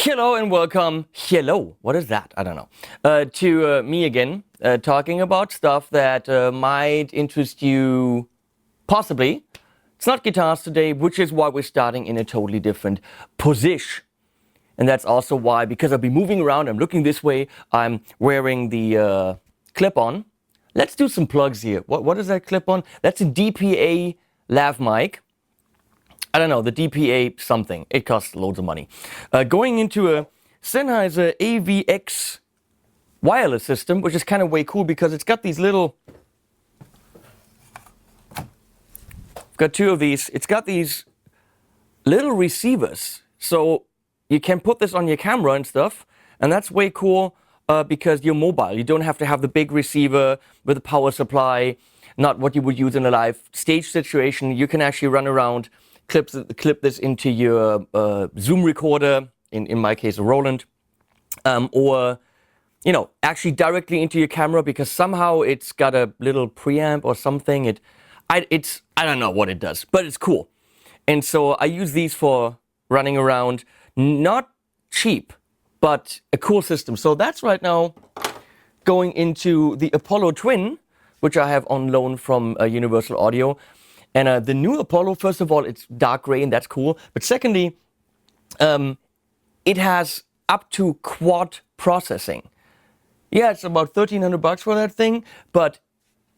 Hello and welcome. Hello, what is that? I don't know. To me again, talking about stuff that might interest you, possibly. It's not guitars today, which is why we're starting in a totally different position. And that's also why, because I'll be moving around, I'm looking this way, I'm wearing the clip-on. Let's do some plugs here. What is that clip-on? That's a DPA lav mic. I don't know, the DPA something. It costs loads of money. Going into a Sennheiser AVX wireless system, which is kind of way cool because it's got these little... I've got two of these. It's got these little receivers. So you can put this on your camera and stuff. And that's way cool because you're mobile. You don't have to have the big receiver with a power supply. Not what you would use in a live stage situation. You can actually run around, clip this into your Zoom recorder, in my case a Roland, or actually directly into your camera because somehow it's got a little preamp or something. I don't know what it does, but it's cool. And so I use these for running around, not cheap, but a cool system. So that's right now going into the Apollo Twin, which I have on loan from Universal Audio. And the new Apollo, first of all, it's dark gray and that's cool. But secondly, it has up to quad processing. Yeah, it's about $1,300 for that thing, but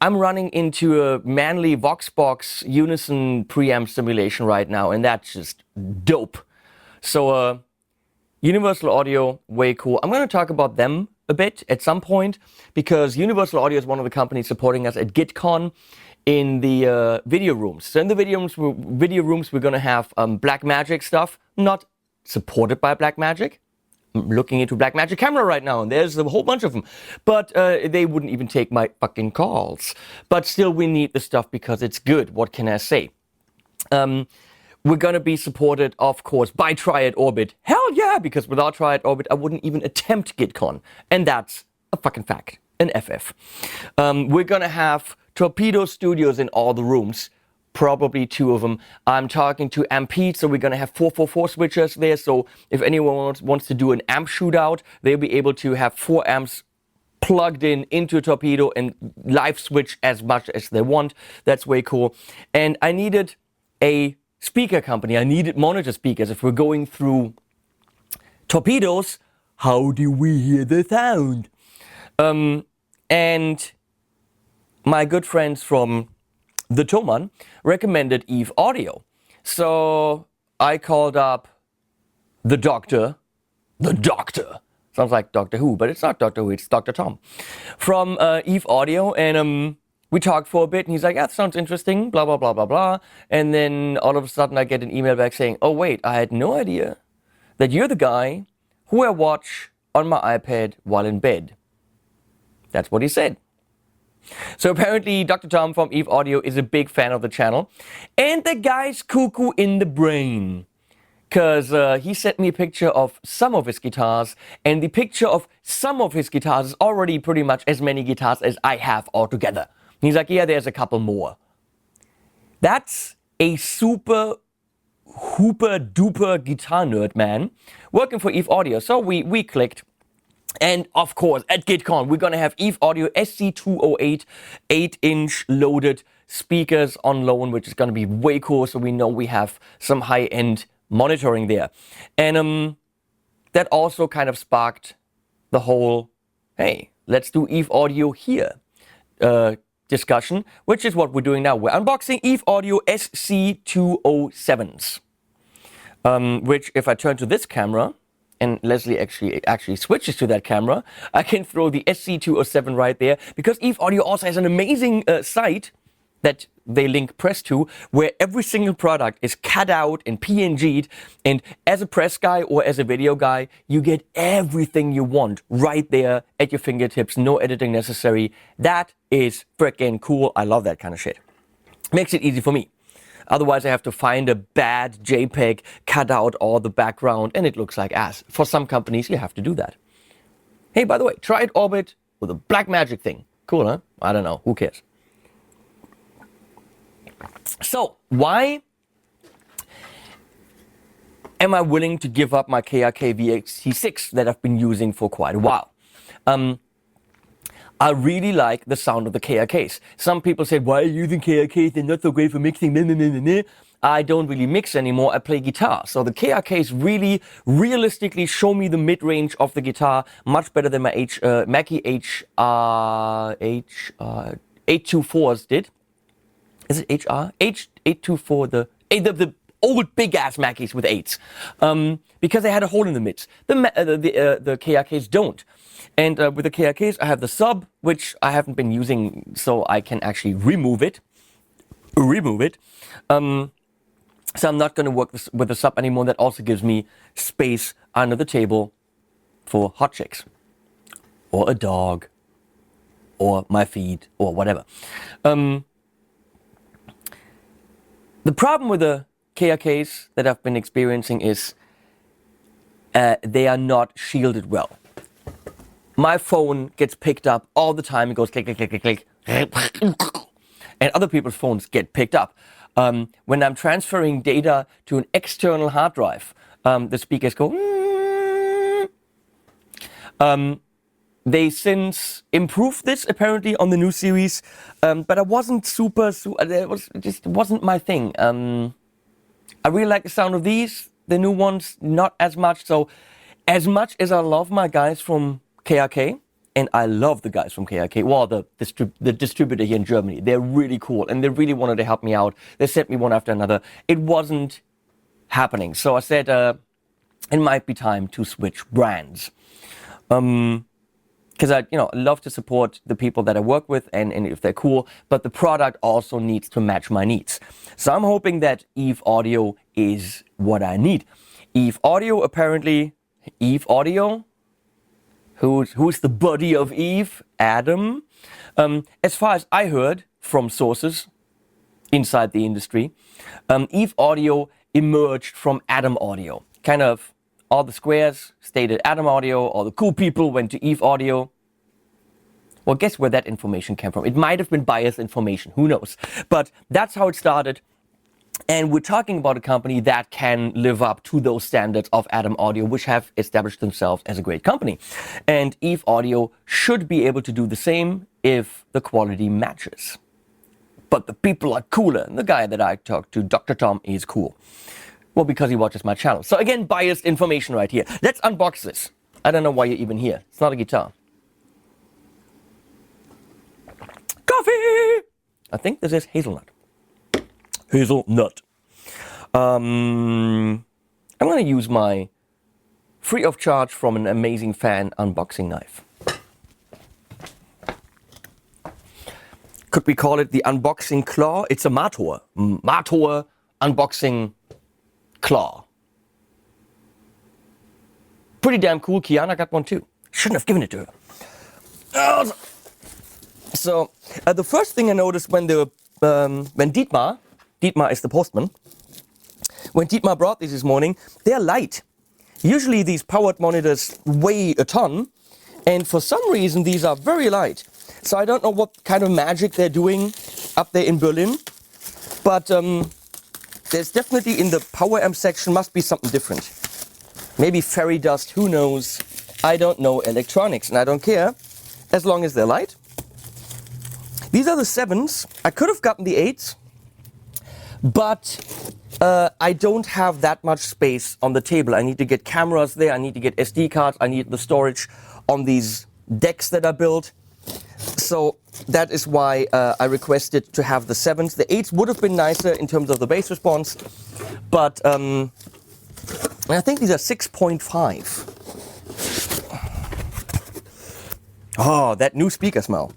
I'm running into a Manly Voxbox Unison preamp simulation right now, and that's just dope. So Universal Audio, way cool. I'm going to talk about them a bit at some point because Universal Audio is one of the companies supporting us at GitCon in the video rooms. So in the video rooms, we're going to have Blackmagic stuff, not supported by Blackmagic. I'm looking into Blackmagic camera right now, and there's a whole bunch of them. But they wouldn't even take my fucking calls. But still, we need the stuff because it's good. What can I say? We're going to be supported, of course, by Triad Orbit. Hell yeah, because without Triad Orbit, I wouldn't even attempt GitCon. And that's a fucking fact. An FF. We're going to have Torpedo Studios in all the rooms. Probably two of them. I'm talking to Ampede, so we're going to have 444 switchers there. So if anyone wants to do an amp shootout, they'll be able to have 4 amps plugged into Torpedo and live switch as much as they want. That's way cool. And I needed a speaker company. I needed monitor speakers. If we're going through torpedoes, how do we hear the sound? And my good friends from the Thomann recommended Eve Audio. So I called up the doctor. Sounds like Doctor Who, but it's not Doctor Who, it's Dr. Tom. From Eve Audio, and we talked for a bit, and he's like, yeah, that sounds interesting, blah, blah, blah, blah, blah. And then all of a sudden I get an email back saying, oh wait, I had no idea that you're the guy who I watch on my iPad while in bed. That's what he said. So apparently Dr. Tom from Eve Audio is a big fan of the channel. And the guy's cuckoo in the brain. Because he sent me a picture of some of his guitars. And the picture of some of his guitars is already pretty much as many guitars as I have altogether. He's like, yeah, there's a couple more. That's a super duper guitar nerd, man. Working for Eve Audio. So we clicked. And of course, at GitCon, we're going to have Eve Audio SC207 8-inch loaded speakers on loan, which is going to be way cool. So we know we have some high-end monitoring there. And that also kind of sparked the whole, hey, let's do Eve Audio here discussion, which is what we're doing now. We're unboxing Eve Audio SC207s, which if I turn to this camera, and Leslie actually switches to that camera, I can throw the SC207 right there, because Eve Audio also has an amazing site that they link press to, where every single product is cut out and PNG'd, and as a press guy or as a video guy, you get everything you want right there at your fingertips, no editing necessary. That is freaking cool. I love that kind of shit. Makes it easy for me. Otherwise, I have to find a bad JPEG, cut out all the background, and it looks like ass. For some companies, you have to do that. Hey, by the way, Triad Orbit with a Blackmagic thing. Cool, huh? I don't know. Who cares? So, why am I willing to give up my KRK VXT6 that I've been using for quite a while? I really like the sound of the KRKs. Some people say, why are you using KRKs? They're not so great for mixing. I don't really mix anymore. I play guitar. So the KRKs really realistically show me the mid-range of the guitar much better than my Mackie 824s did. Is it HR? H824, the old big-ass Mackies with 8s. Because they had a hole in the mids. The KRKs don't. And with the KRKs, I have the sub, which I haven't been using, so I can actually remove it. So I'm not going to work with the sub anymore. That also gives me space under the table for hot chicks. Or a dog. Or my feet. Or whatever. The problem with the KRKs that I've been experiencing is they are not shielded well. My phone gets picked up all the time. It goes click, click, click, click, click. And other people's phones get picked up. When I'm transferring data to an external hard drive, the speakers go. They since improved this apparently on the new series, but I wasn't it wasn't my thing. I really like the sound of these. The new ones, not as much. So, as much as I love my guys from KRK, and I love the guys from KRK, well, the distributor here in Germany, they're really cool, and they really wanted to help me out. They sent me one after another. It wasn't happening. So I said, it might be time to switch brands. Because I love to support the people that I work with, and if they're cool, but the product also needs to match my needs. So I'm hoping that Eve Audio is what I need. Eve Audio, apparently, Eve Audio, who's the buddy of Eve? Adam. As far as I heard from sources inside the industry, Eve Audio emerged from Adam Audio. Kind of all the squares stayed at Adam Audio, all the cool people went to Eve Audio. Well, guess where that information came from? It might have been biased information, who knows? But that's how it started. And we're talking about a company that can live up to those standards of Adam Audio, which have established themselves as a great company. And Eve Audio should be able to do the same if the quality matches. But the people are cooler. And the guy that I talked to, Dr. Tom, is cool. Well, because he watches my channel. So again, biased information right here. Let's unbox this. I don't know why you're even here. It's not a guitar. Coffee! I think this is hazelnut. Hazelnut. I'm going to use my free of charge from an amazing fan unboxing knife. Could we call it the unboxing claw? It's a Mator. Mator unboxing claw. Pretty damn cool. Kiana got one too. Shouldn't have given it to her. So the first thing I noticed when Dietmar is the postman, when Dietmar brought these this morning, they're light. Usually these powered monitors weigh a ton, and for some reason these are very light. So I don't know what kind of magic they're doing up there in Berlin, but there's definitely in the power amp section must be something different. Maybe fairy dust, who knows? I don't know electronics, and I don't care, as long as they're light. These are the 7s. I could have gotten the 8s, but I don't have that much space on the table. I need to get cameras there, I need to get SD cards, I need the storage on these decks that are built. So that is why I requested to have the 7s. The 8s would have been nicer in terms of the bass response, but I think these are 6.5. Oh, that new speaker smell.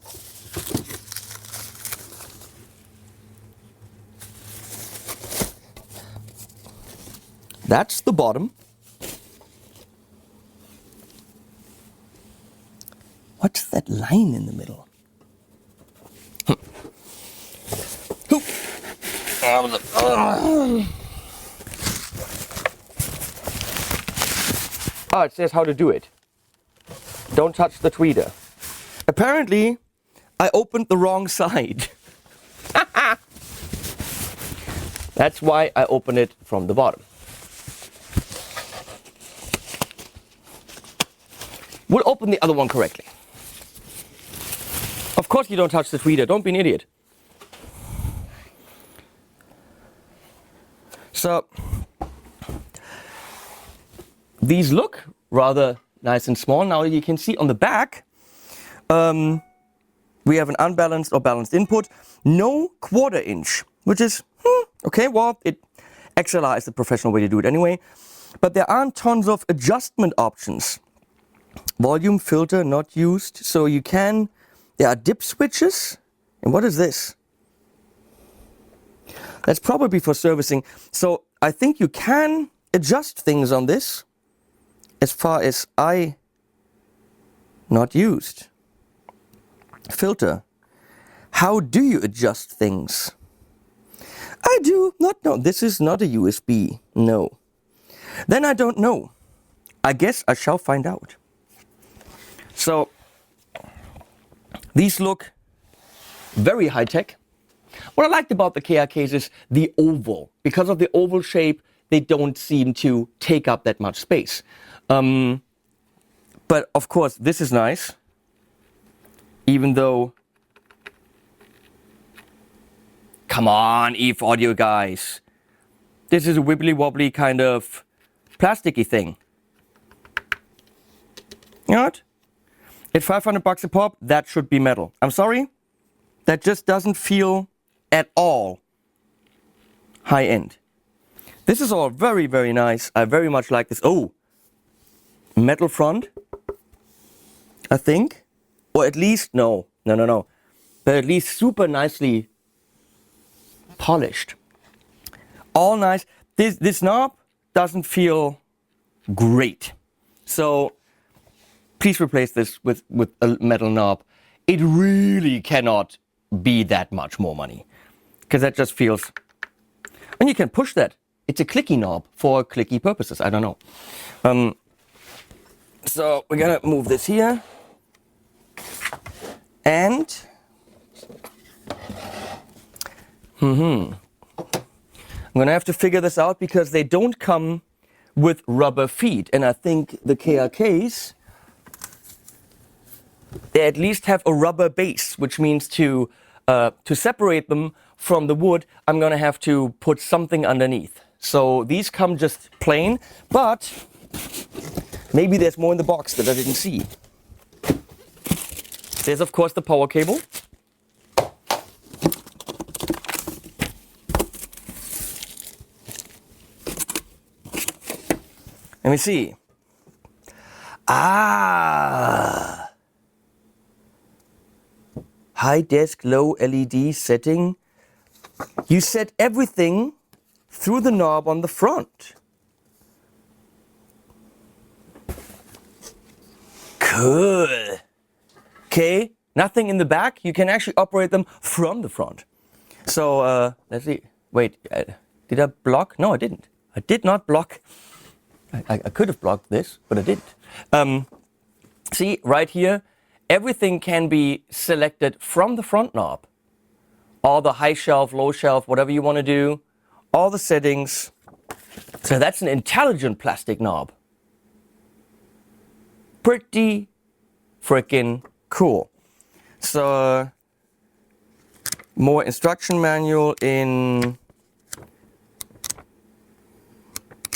That's the bottom. What's that line in the middle? Oh, it says how to do it. Don't touch the tweeter. Apparently, I opened the wrong side. That's why I open it from the bottom. We'll open the other one correctly. Of course you don't touch the tweeter, don't be an idiot. So, these look rather nice and small. Now you can see on the back, we have an unbalanced or balanced input. No 1/4 inch, which is, okay, well, XLR is the professional way to do it anyway. But there aren't tons of adjustment options. Volume filter not used, so you can, there are dip switches. And what is this? That's probably for servicing. So I think you can adjust things on this, as far as not used. Filter. How do you adjust things? I do not know. This is not a USB. No. Then I don't know. I guess I shall find out. So, these look very high tech. What I liked about the KRKs is the oval. Because of the oval shape, they don't seem to take up that much space. But of course, this is nice. Even though, come on, Eve Audio guys. This is a wibbly wobbly kind of plasticky thing. You know what? At $500 a pop, that should be metal. I'm sorry, that just doesn't feel at all high end. This is all very, very nice. I very much like this. Oh, metal front, I think. Or at least, no. But at least super nicely polished. All nice. This knob doesn't feel great. So please replace this with a metal knob. It really cannot be that much more money. Because that just feels... And you can push that. It's a clicky knob for clicky purposes. I don't know. So we're gonna move this here. And I'm gonna have to figure this out because they don't come with rubber feet, and I think the KRKs, they at least have a rubber base, which means to separate them from the wood, I'm gonna have to put something underneath. So these come just plain, but maybe there's more in the box that I didn't see. There's of course the power cable. Let me see. High desk, low LED setting. You set everything through the knob on the front. Cool. Okay, nothing in the back. You can actually operate them from the front. So let's see. Wait, did I block? No, I didn't. I did not block. I could have blocked this, but I didn't. See, right here, everything can be selected from the front knob. All the high shelf, low shelf, whatever you want to do. All the settings. So that's an intelligent plastic knob. Pretty freaking cool. So, more instruction manual in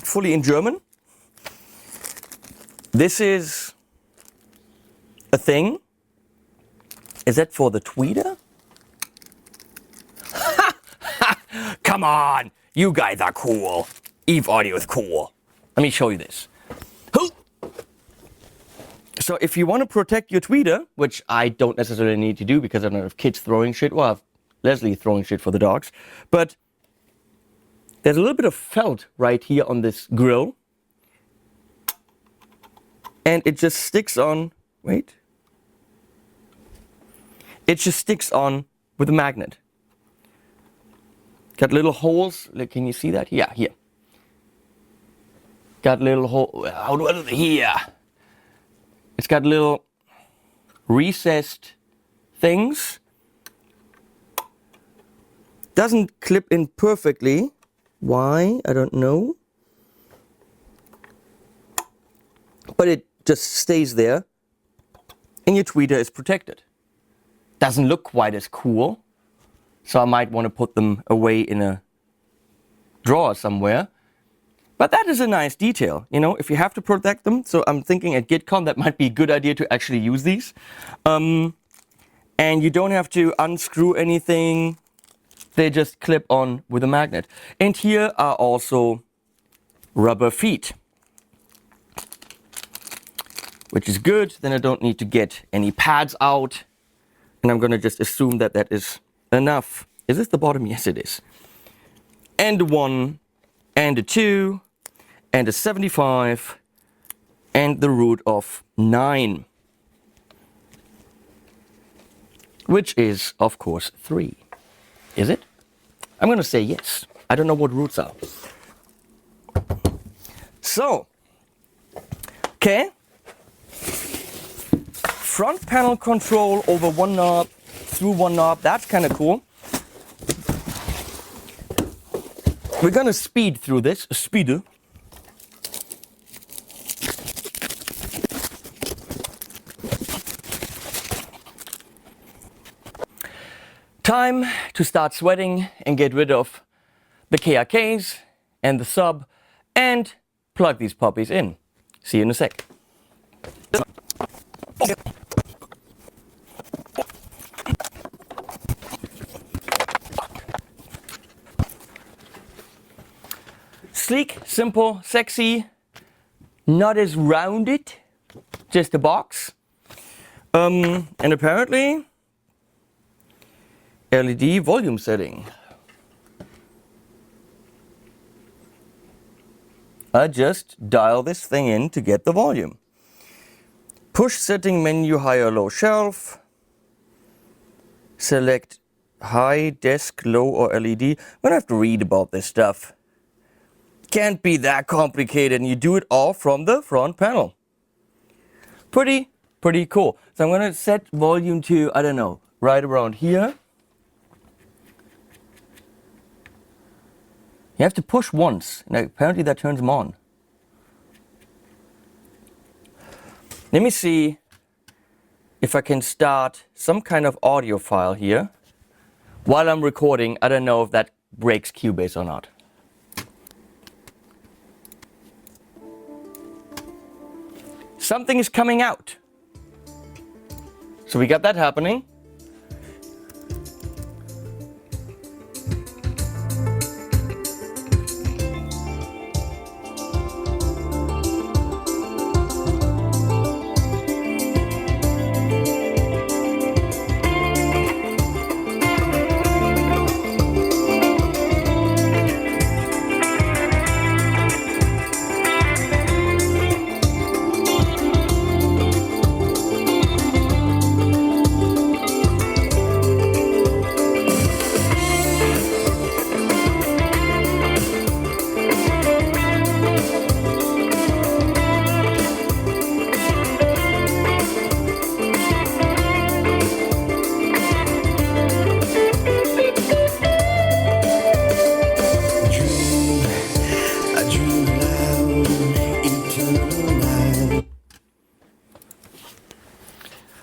fully in German. This is a thing. Is that for the tweeter? Come on, you guys are cool. Eve Audio is cool. Let me show you this. So if you want to protect your tweeter, which I don't necessarily need to do because I don't have kids throwing shit, well, I have Leslie throwing shit for the dogs, but there's a little bit of felt right here on this grill, and it just sticks on, wait, it just sticks on with a magnet. Got little holes, can you see that? Yeah, here. Got little hole, how do I do it? Here. It's got little recessed things. Doesn't clip in perfectly. Why? I don't know. But it just stays there and your tweeter is protected. Doesn't look quite as cool, so I might want to put them away in a drawer somewhere. But that is a nice detail, you know, if you have to protect them. So I'm thinking at GitCon that might be a good idea to actually use these. And you don't have to unscrew anything. They just clip on with a magnet. And here are also rubber feet, which is good. Then I don't need to get any pads out. And I'm going to just assume that that is enough. Is this the bottom? Yes, it is. And a 1, and a 2, and a 75, and the root of 9. Which is, of course, 3. Is it? I'm going to say yes. I don't know what roots are. So, okay. Front panel control over one knob, through one knob. That's kind of cool. We're going to speed through this. Speeder. Time to start sweating and get rid of the KRKs and the sub and plug these puppies in. See you in a sec. Sleek, simple, sexy, not as rounded, just a box. And apparently LED volume setting. I just dial this thing in to get the volume. Push setting menu, high or low shelf. Select high, desk, low or LED. I'm gonna have to read about this stuff. Can't be that complicated, and you do it all from the front panel. Pretty cool. So I'm gonna set volume to, I don't know, right around here. You have to push once, and apparently that turns them on. Let me see if I can start some kind of audio file here while I'm recording. I don't know if that breaks Cubase or not. Something is coming out. So we got that happening.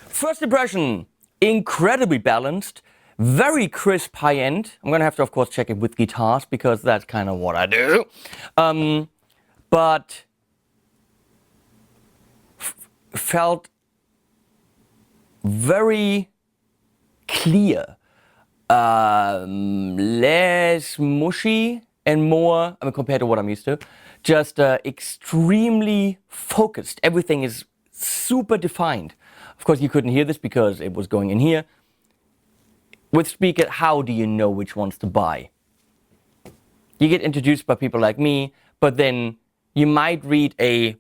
First impression, incredibly balanced, very crisp high end. I'm gonna have to, of course, check it with guitars because that's kind of what I do. But felt very clear, less mushy and more, I mean, compared to what I'm used to, just extremely focused. Everything is super defined. Of course, you couldn't hear this because it was going in here. With Speaker, how do you know which ones to buy? You get introduced by people like me, but then you might read a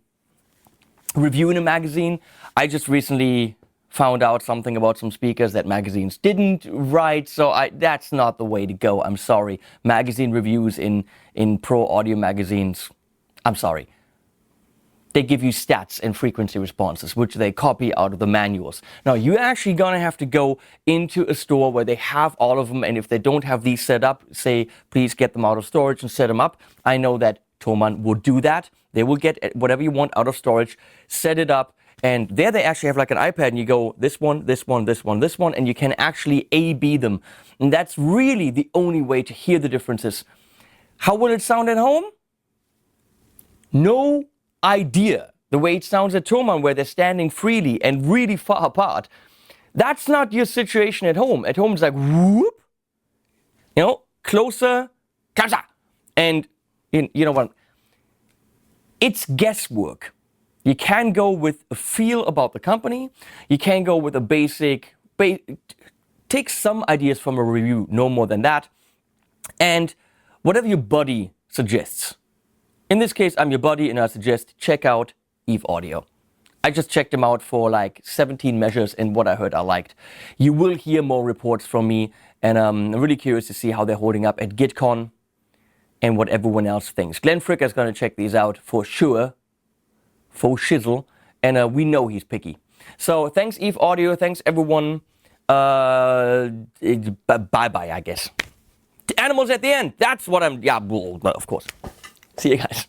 review in a magazine. I just recently found out something about some speakers that magazines didn't write, so that's not the way to go. I'm sorry. Magazine reviews in pro audio magazines, I'm sorry. They give you stats and frequency responses, which they copy out of the manuals. Now, you're actually gonna have to go into a store where they have all of them, and if they don't have these set up, say, please get them out of storage and set them up. I know that Thomann will do that. They will get whatever you want out of storage, set it up, And there they actually have like an iPad and you go, this one, this one, this one, this one, and you can actually A/B them. And that's really the only way to hear the differences. How will it sound at home? No idea. The way it sounds at Thomann, where they're standing freely and really far apart. That's not your situation at home. At home it's like whoop, closer, and you know what? It's guesswork. You can go with a feel about the company. You can go with a basic, take some ideas from a review, no more than that. And whatever your buddy suggests. In this case, I'm your buddy and I suggest check out Eve Audio. I just checked them out for like 17 measures and what I heard I liked. You will hear more reports from me and I'm really curious to see how they're holding up at GitCon and what everyone else thinks. Glenn Fricker is going to check these out for sure, for shizzle, and we know he's picky. So thanks Eve Audio, thanks everyone. Bye-bye, I guess. The animals at the end, that's what I'm, yeah, well, of course. See you guys.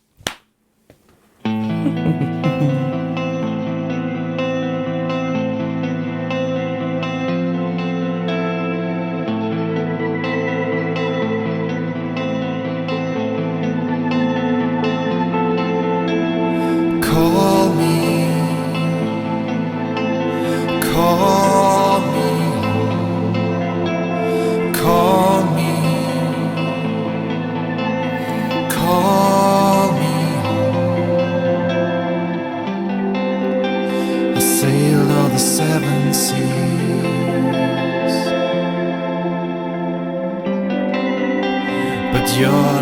You're